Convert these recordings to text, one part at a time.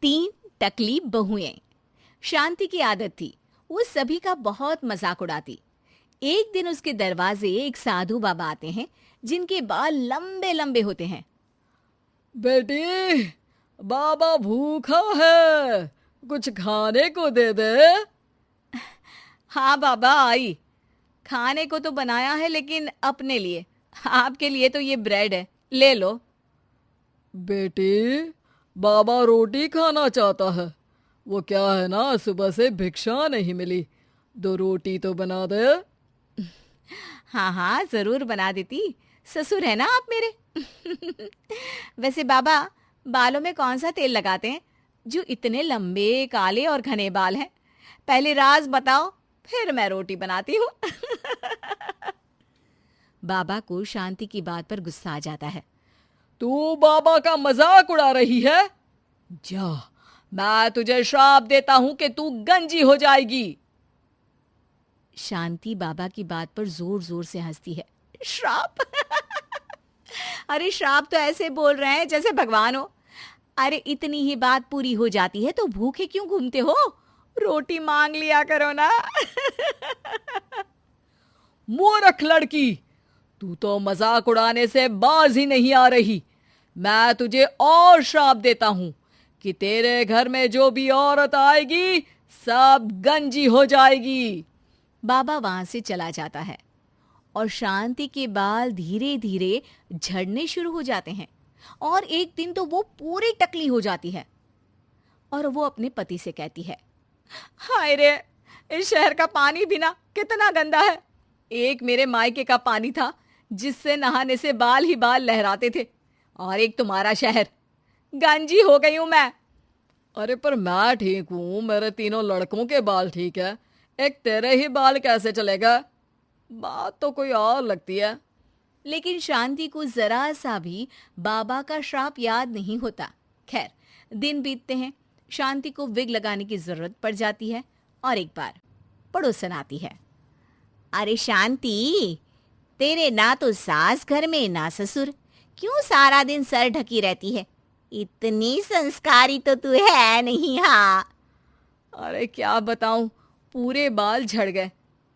तीन टकली बहुएं। शांति की आदत थी, वो सभी का बहुत मजाक उड़ाती। एक दिन उसके दरवाजे एक साधु बाबा आते हैं जिनके बाल लंबे लंबे होते हैं। बेटी, बाबा भूखा है, कुछ खाने को दे दे। हाँ बाबा आई, खाने को तो बनाया है लेकिन अपने लिए, आपके लिए तो ये ब्रेड है, ले लो। बेटी, बाबा रोटी खाना चाहता है। वो क्या है ना, सुबह से भिक्षा नहीं मिली, 2 रोटी तो बना दे। हाँ हाँ जरूर बना देती, ससुर है ना आप मेरे। वैसे बाबा, बालों में कौन सा तेल लगाते हैं जो इतने लंबे काले और घने बाल हैं? पहले राज बताओ, फिर मैं रोटी बनाती हूँ। बाबा को शांति की बात पर गुस्सा आ जाता है। तू बाबा का मजाक उड़ा रही है? जा, मैं तुझे श्राप देता हूं कि तू गंजी हो जाएगी। शांति बाबा की बात पर जोर जोर से हंसती है। श्राप? अरे श्राप तो ऐसे बोल रहे हैं जैसे भगवान हो। अरे इतनी ही बात पूरी हो जाती है तो भूखे क्यों घूमते हो? रोटी मांग लिया करो ना। मूर्ख लड़की, तू तो मजाक उड़ाने से बाज ही नहीं आ रही। मैं तुझे और श्राप देता हूं कि तेरे घर में जो भी औरत आएगी सब गंजी हो जाएगी। बाबा वहां से चला जाता है और शांति के बाल धीरे धीरे झड़ने शुरू हो जाते हैं और एक दिन तो वो पूरी टकली हो जाती है और वो अपने पति से कहती है, हाय रे, इस शहर का पानी भी ना कितना गंदा है। एक मेरे मायके का पानी था जिससे नहाने से बाल ही बाल लहराते थे, और एक तुम्हारा शहर। गंजी हो गई हूं मैं। अरे पर मैं ठीक हूं, मेरे 3 लड़कों के बाल ठीक है, एक तेरे ही बाल कैसे चलेगा? बात तो कोई और लगती है। लेकिन शांति को जरा सा भी बाबा का श्राप याद नहीं होता। खैर, दिन बीतते हैं, शांति को विग लगाने की जरूरत पड़ जाती है और एक बार पड़ोसन आती है। अरे शांति, तेरे ना तो सास घर में ना ससुर, क्यों सारा दिन सर ढकी रहती है? इतनी संस्कारी तो तू है नहीं। हाँ, अरे क्या बताऊं, पूरे बाल झड़ गए,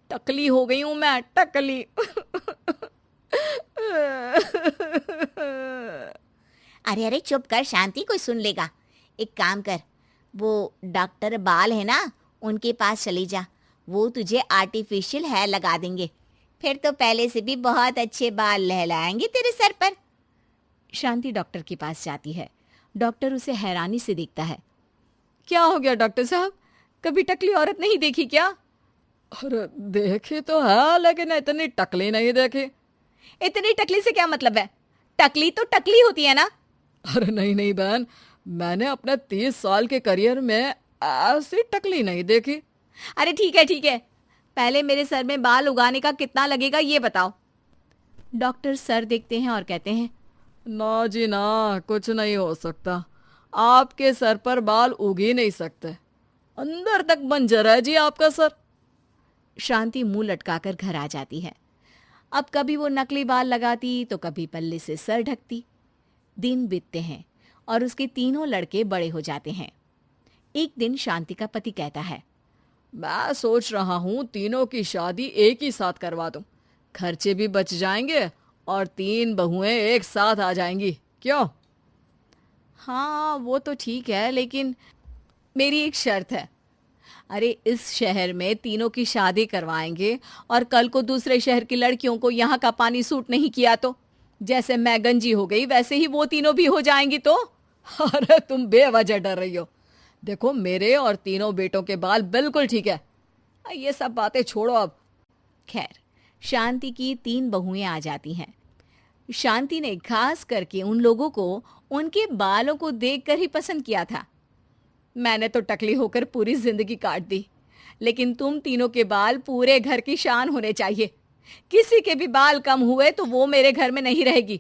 टकली हो गई हूं मैं, टकली। अरे अरे चुप कर शांति, कोई सुन लेगा। एक काम कर, वो डॉक्टर बाल है ना, उनके पास चली जा, वो तुझे आर्टिफिशियल हेयर लगा देंगे, फिर तो पहले से भी बहुत अच्छे बाल लहलाएंगे तेरे सर पर। शांति डॉक्टर के पास जाती है। डॉक्टर उसे हैरानी से देखता है। क्या हो गया डॉक्टर साहब, कभी टकली औरत नहीं देखी क्या? अरे देखी तो है, लेकिन इतनी टकली नहीं देखी। इतनी टकली से क्या मतलब है? टकली तो टकली होती है ना। अरे नहीं नहीं बहन, मैंने अपने 30 साल के करियर में ऐसी टकली नहीं देखी। अरे ठीक है ठीक है, पहले मेरे सर में बाल उगाने का कितना लगेगा ये बताओ। डॉक्टर सर देखते हैं और कहते हैं, ना जी ना, कुछ नहीं हो सकता, आपके सर पर बाल उग ही नहीं सकते, अंदर तक बंजर है जी आपका सर। शांति मुंह लटकाकर घर आ जाती है। अब कभी वो नकली बाल लगाती तो कभी पल्ले से सर ढकती। दिन बीतते हैं और उसके 3 लड़के बड़े हो जाते हैं। एक दिन शांति का पति कहता है, मैं सोच रहा हूँ 3 की शादी एक ही साथ करवा दूं, खर्चे भी बच जाएंगे और 3 बहुएं एक साथ आ जाएंगी, क्यों? हाँ वो तो ठीक है, लेकिन मेरी एक शर्त है। अरे इस शहर में 3 की शादी करवाएंगे और कल को दूसरे शहर की लड़कियों को यहाँ का पानी सूट नहीं किया तो जैसे मैं गंजी हो गई वैसे ही वो 3 भी हो जाएंगी तो। अरे तुम बेवजह डर रही हो, देखो मेरे और 3 बेटों के बाल बिल्कुल ठीक है, ये सब बातें छोड़ो अब। खैर, शांति की 3 बहुएं आ जाती हैं। शांति ने खास करके उन लोगों को उनके बालों को देखकर ही पसंद किया था। मैंने तो टकली होकर पूरी जिंदगी काट दी, लेकिन तुम 3 के बाल पूरे घर की शान होने चाहिए। किसी के भी बाल कम हुए तो वो मेरे घर में नहीं रहेगी।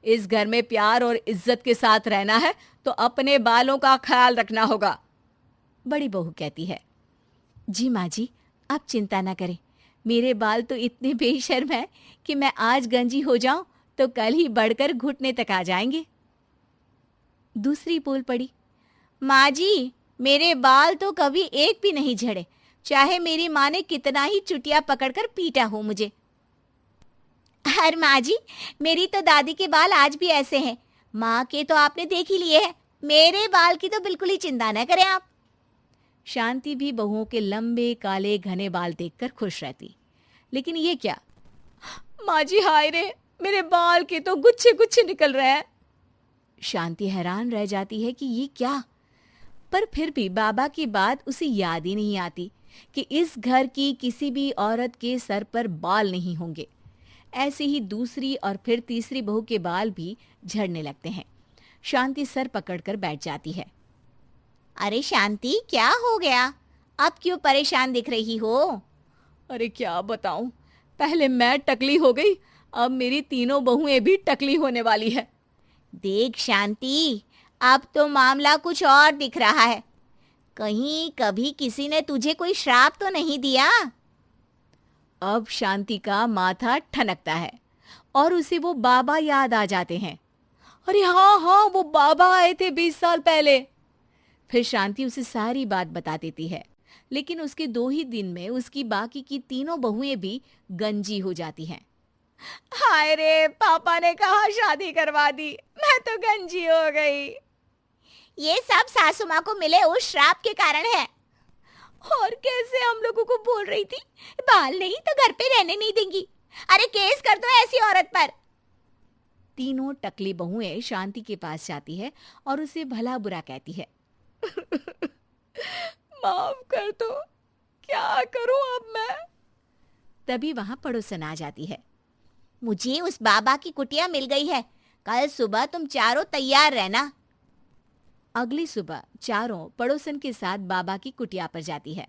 इस घर में प्यार और इज्जत के साथ रहना है तो अपने बालों का ख्याल रखना होगा। बड़ी बहू कहती है, जी माँ जी, आप चिंता ना करें, मेरे बाल तो इतने बेशर्म हैं कि मैं आज गंजी हो जाऊं तो कल ही बढ़कर घुटने तक आ जाएंगे। दूसरी बोल पड़ी, माँ जी, मेरे बाल तो कभी एक भी नहीं झड़े, चाहे मेरी माँ ने कितना ही चुटिया पकड़कर पीटा हो मुझे। अरे माँ जी, मेरी तो दादी के बाल आज भी ऐसे हैं। माँ के तो आपने देख ही लिए हैं, मेरे बाल की तो बिल्कुल ही चिंता न करें आप। शांति भी बहुओं के लंबे काले घने बाल देखकर खुश रहती। लेकिन ये क्या, माँ जी हाय रे, मेरे बाल के तो गुच्छे गुच्छे निकल रहे हैं। शांति हैरान रह जाती है कि ये क्या, पर फिर भी बाबा की बात उसे याद ही नहीं आती कि इस घर की किसी भी औरत के सर पर बाल नहीं होंगे। ऐसे ही दूसरी और फिर तीसरी बहू के बाल भी झड़ने लगते हैं। शांति सर पकड़कर बैठ जाती है। अरे शांति, क्या हो गया? अब क्यों परेशान दिख रही हो? अरे क्या बताऊं, पहले मैं टकली हो गई, अब मेरी तीनों बहुएं भी टकली होने वाली है। देख शांति, अब तो मामला कुछ और दिख रहा है। कहीं कभी किसी ने तुझे कोई श्राप तो नहीं दिया? अब शांति का माथा ठनकता है और उसे वो बाबा याद आ जाते हैं। अरे हाँ हाँ, वो बाबा आए थे 20 साल पहले। फिर शांति उसे सारी बात बता देती है, लेकिन उसके 2 ही दिन में उसकी बाकी की तीनों बहुएं भी गंजी हो जाती हैं। हाय रे, पापा ने कहा शादी करवा दी, मैं तो गंजी हो गई। ये सब सासू माँ को मिले उस श्राप के कारण है। और कैसे हम लोगों को बोल रही थी बाल नहीं तो घर पे रहने नहीं देंगी। अरे केस कर दो ऐसी औरत पर। तीनों टकली बहुएं शांति के पास जाती है और उसे भला बुरा कहती है। माफ कर दो, क्या करूं अब मैं? तभी वहां पड़ोसन आ जाती है। मुझे उस बाबा की कुटिया मिल गई है, कल सुबह तुम चारों तैयार रहना। अगली सुबह चारों पड़ोसन के साथ बाबा की कुटिया पर जाती है।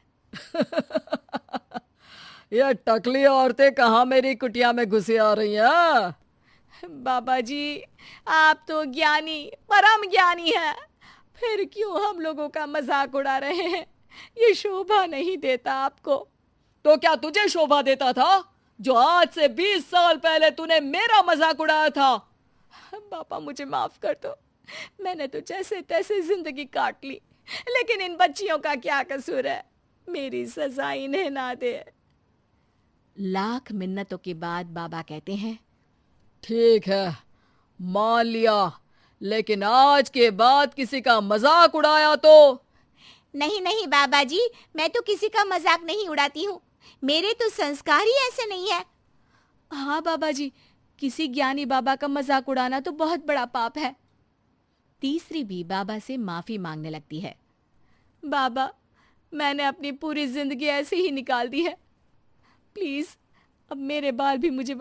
ये टकली औरतें कहाँ मेरी कुटिया में घुसी आ रही हैं? बाबा जी, आप तो ज्ञानी, परम ज्ञानी हैं, फिर क्यों हम लोगों का मजाक उड़ा रहे हैं? ये शोभा नहीं देता आपको। तो क्या तुझे शोभा देता था, जो आज से 20 साल पहले तूने मेरा मजाक उड़ाया था? बाबा मुझे माफ कर दो, मैंने तो जैसे तैसे जिंदगी काट ली, लेकिन इन बच्चियों का क्या कसूर है? मेरी सजा इन्हें ना दे। लाख मिन्नतों के बाद बाबा कहते हैं, ठीक है, मान लिया, लेकिन आज के बाद किसी का मजाक उड़ाया तो? नहीं नहीं बाबा जी, मैं तो किसी का मजाक नहीं उड़ाती हूँ, मेरे तो संस्कार ही ऐसे नहीं है। हाँ बाबा जी, किसी ज्ञानी बाबा का मजाक उड़ाना तो बहुत बड़ा पाप है। तीसरी भी बाबा से माफी मांगने लगती है। बाबा, मैंने अपनी पूरी जिंदगी ऐसे ही निकाल दी है, प्लीज अब मेरे बाल भी मुझे